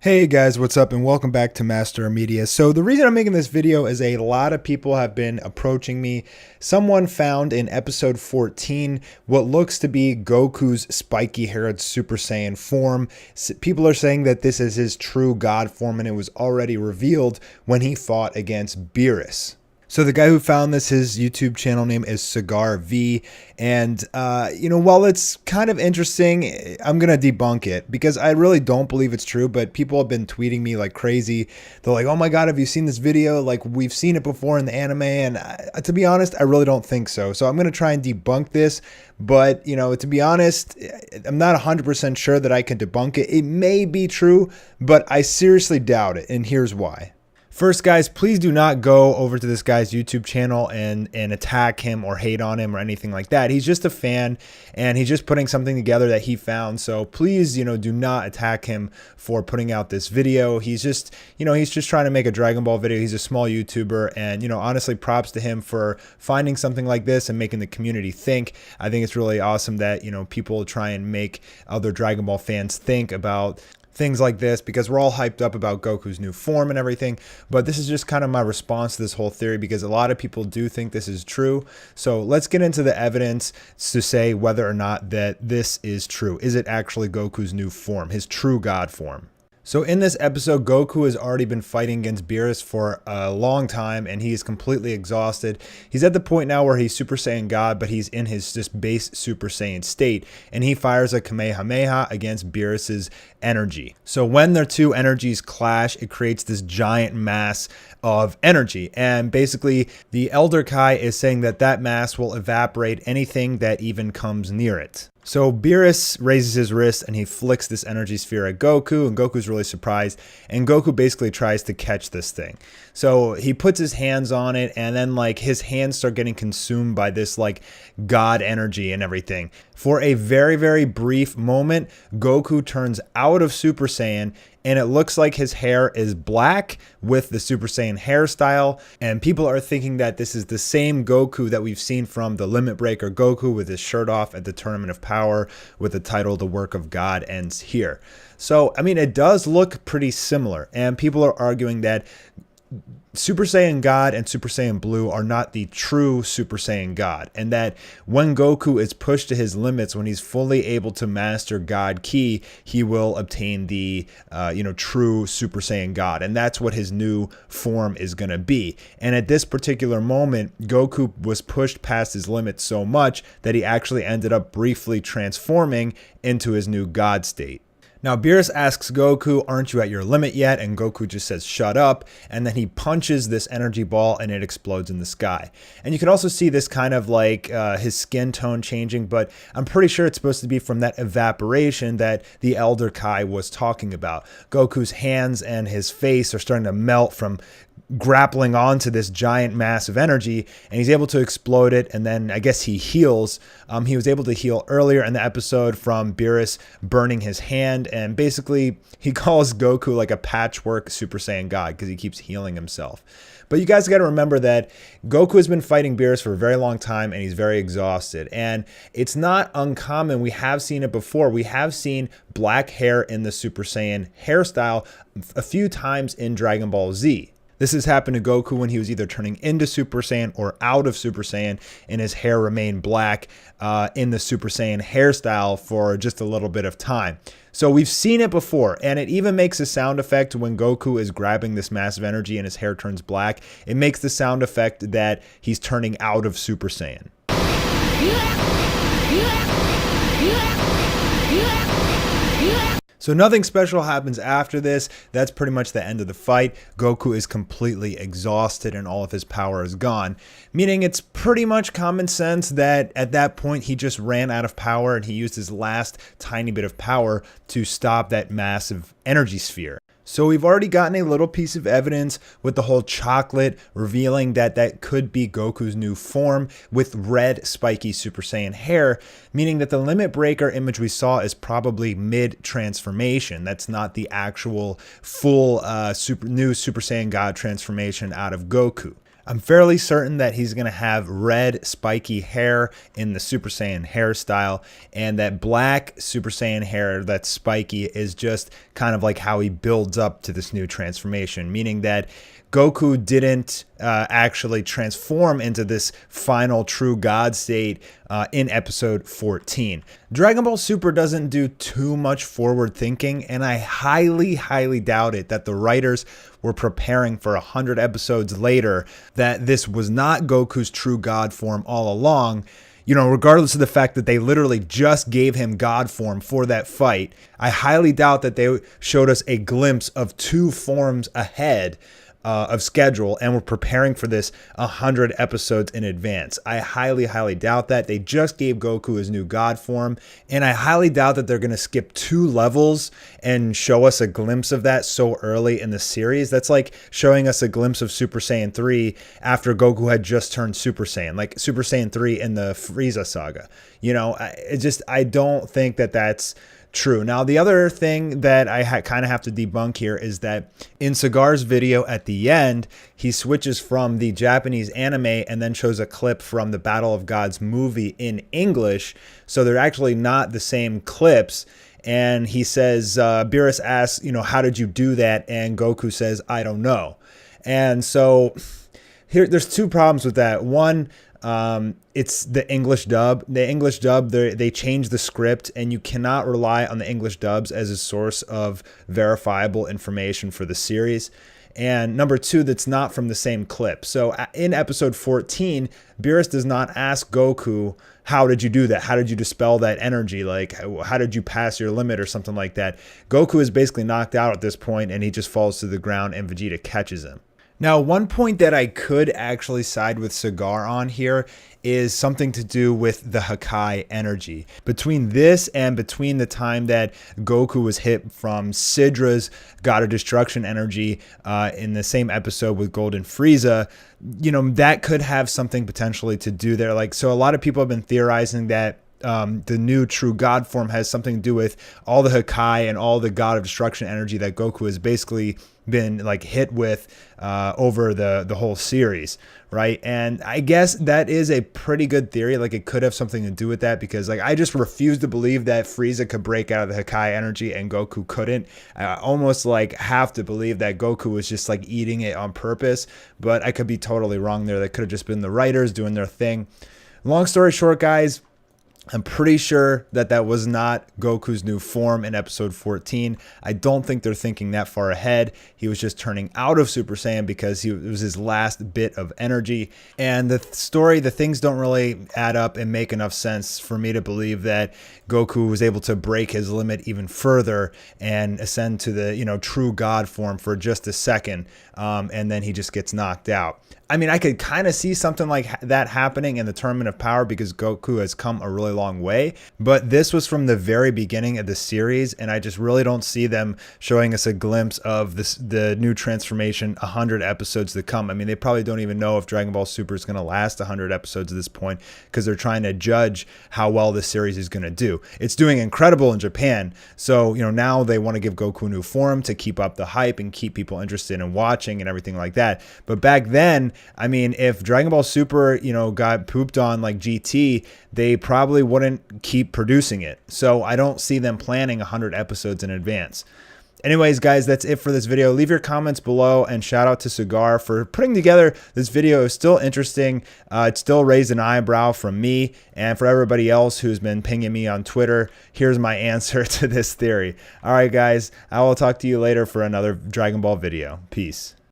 Hey guys, what's up and welcome back to Master Media. So the reason I'm making this video is a lot of people have been approaching me. Someone found in episode 14 what looks to be Goku's spiky-haired Super Saiyan form. People are saying that this is his true God form and it was already revealed when he fought against Beerus. So the guy who found this, his YouTube channel name is Cigar V. And, while it's kind of interesting, I'm going to debunk it because I really don't believe it's true. But people have been tweeting me like crazy. They're like, oh my God, have you seen this video? Like, we've seen it before in the anime. And to be honest, I really don't think so. So I'm going to try and debunk this. But, to be honest, I'm not 100% sure that I can debunk it. It may be true, but I seriously doubt it. And here's why. First, guys, please do not go over to this guy's YouTube channel and attack him or hate on him or anything like that. He's just a fan and he's just putting something together that he found. So please, do not attack him for putting out this video. He's just, he's just trying to make a Dragon Ball video. He's a small YouTuber and, honestly, props to him for finding something like this and making the community think. I think it's really awesome that, people try and make other Dragon Ball fans think about things like this because we're all hyped up about Goku's new form and everything. But this is just kind of my response to this whole theory because a lot of people do think this is true. So let's get into the evidence to say whether or not that this is true. Is it actually Goku's new form, his true God form? So in this episode, Goku has already been fighting against Beerus for a long time and he is completely exhausted. He's at the point now where he's Super Saiyan God, but he's in his just base Super Saiyan state and he fires a Kamehameha against Beerus's energy. So when their two energies clash, it creates this giant mass of energy. And basically the Elder Kai is saying that that mass will evaporate anything that even comes near it. So Beerus raises his wrist and he flicks this energy sphere at Goku and Goku's really surprised and Goku basically tries to catch this thing. So he puts his hands on it and then his hands start getting consumed by this God energy and everything. For a very, very brief moment, Goku turns out of Super Saiyan and it looks like his hair is black with the Super Saiyan hairstyle. And people are thinking that this is the same Goku that we've seen from the Limit Breaker Goku with his shirt off at the Tournament of Power with the title The Work of God Ends Here. So, it does look pretty similar. And people are arguing that Super Saiyan God and Super Saiyan Blue are not the true Super Saiyan God, and that when Goku is pushed to his limits, when he's fully able to master God Ki, he will obtain the true Super Saiyan God, and that's what his new form is going to be. And at this particular moment, Goku was pushed past his limits so much that he actually ended up briefly transforming into his new God state. Now, Beerus asks Goku, aren't you at your limit yet? And Goku just says, shut up. And then he punches this energy ball and it explodes in the sky. And you can also see this kind of his skin tone changing, but I'm pretty sure it's supposed to be from that evaporation that the Elder Kai was talking about. Goku's hands and his face are starting to melt from grappling onto this giant mass of energy and he's able to explode it, and then I guess he heals. He was able to heal earlier in the episode from Beerus burning his hand, and basically he calls Goku like a patchwork Super Saiyan God because he keeps healing himself. But you guys got to remember that Goku has been fighting Beerus for a very long time and he's very exhausted. And it's not uncommon. We have seen it before. We have seen black hair in the Super Saiyan hairstyle a few times in Dragon Ball Z. This has happened to Goku when he was either turning into Super Saiyan or out of Super Saiyan and his hair remained black in the Super Saiyan hairstyle for just a little bit of time. So we've seen it before, and it even makes a sound effect when Goku is grabbing this massive energy and his hair turns black. It makes the sound effect that he's turning out of Super Saiyan. So nothing special happens after this. That's pretty much the end of the fight. Goku is completely exhausted and all of his power is gone. Meaning it's pretty much common sense that at that point he just ran out of power and he used his last tiny bit of power to stop that massive energy sphere. So we've already gotten a little piece of evidence with the whole chocolate revealing that that could be Goku's new form with red spiky Super Saiyan hair, meaning that the Limit Breaker image we saw is probably mid-transformation. That's not the actual full new Super Saiyan God transformation out of Goku. I'm fairly certain that he's going to have red spiky hair in the Super Saiyan hairstyle, and that black Super Saiyan hair that's spiky is just kind of like how he builds up to this new transformation, meaning that Goku didn't actually transform into this final true God state in episode 14. Dragon Ball Super doesn't do too much forward thinking, and I highly doubt it that the writers were preparing for 100 episodes later that this was not Goku's true God form all along. You know, regardless of the fact that they literally just gave him God form for that fight, I highly doubt that they showed us a glimpse of 2 forms ahead of schedule and we're preparing for this 100 episodes in advance. I highly doubt that. They just gave Goku his new God form, and I highly doubt that they're going to skip 2 levels and show us a glimpse of that so early in the series. That's like showing us a glimpse of Super Saiyan 3 after Goku had just turned Super Saiyan, like Super Saiyan 3 in the Frieza saga. You know, I don't think that that's true. Now, the other thing that I kind of have to debunk here is that in Cigar's video at the end, he switches from the Japanese anime and then shows a clip from the Battle of Gods movie in English. So they're actually not the same clips. And he says, Beerus asks, you know, how did you do that? And Goku says, I don't know. And so there's 2 problems with that. One, it's the English dub. The English dub, they changed the script, and you cannot rely on the English dubs as a source of verifiable information for the series. And number 2, that's not from the same clip. So in episode 14, Beerus does not ask Goku, how did you do that? How did you dispel that energy? Like, how did you pass your limit or something like that? Goku is basically knocked out at this point, and he just falls to the ground, and Vegeta catches him. Now, one point that I could actually side with Cigar on here is something to do with the Hakai energy. Between this and between the time that Goku was hit from Sidra's God of Destruction energy in the same episode with Golden Frieza, you know, that could have something potentially to do there. Like, so a lot of people have been theorizing that the new true God form has something to do with all the Hakai and all the God of Destruction energy that Goku has basically been like hit with over the whole series, right? And I guess that is a pretty good theory. Like, it could have something to do with that, because like I just refuse to believe that Frieza could break out of the Hakai energy and Goku couldn't. I almost like have to believe that Goku was just like eating it on purpose, but I could be totally wrong there. That could have just been the writers doing their thing. Long story short, guys, I'm pretty sure that that was not Goku's new form in episode 14. I don't think they're thinking that far ahead. He was just turning out of Super Saiyan because it was his last bit of energy. And the story, the things don't really add up and make enough sense for me to believe that Goku was able to break his limit even further and ascend to the, you know, true God form for just a second. And then he just gets knocked out. I mean, I could kind of see something like that happening in the Tournament of Power because Goku has come a really long way. But this was from the very beginning of the series, and I just really don't see them showing us a glimpse of the new transformation 100 episodes to come. I mean, they probably don't even know if Dragon Ball Super is going to last 100 episodes at this point because they're trying to judge how well this series is going to do. It's doing incredible in Japan, so you know now they want to give Goku a new form to keep up the hype and keep people interested in watching and everything like that. But back then, I mean, if Dragon Ball Super, you know, got pooped on like GT, they probably wouldn't keep producing it. So I don't see them planning 100 episodes in advance. Anyways, guys, that's it for this video. Leave your comments below, and shout out to Cigar for putting together this video. It's still interesting. It still raised an eyebrow from me, and for everybody else who's been pinging me on Twitter, here's my answer to this theory. All right, guys, I will talk to you later for another Dragon Ball video. Peace.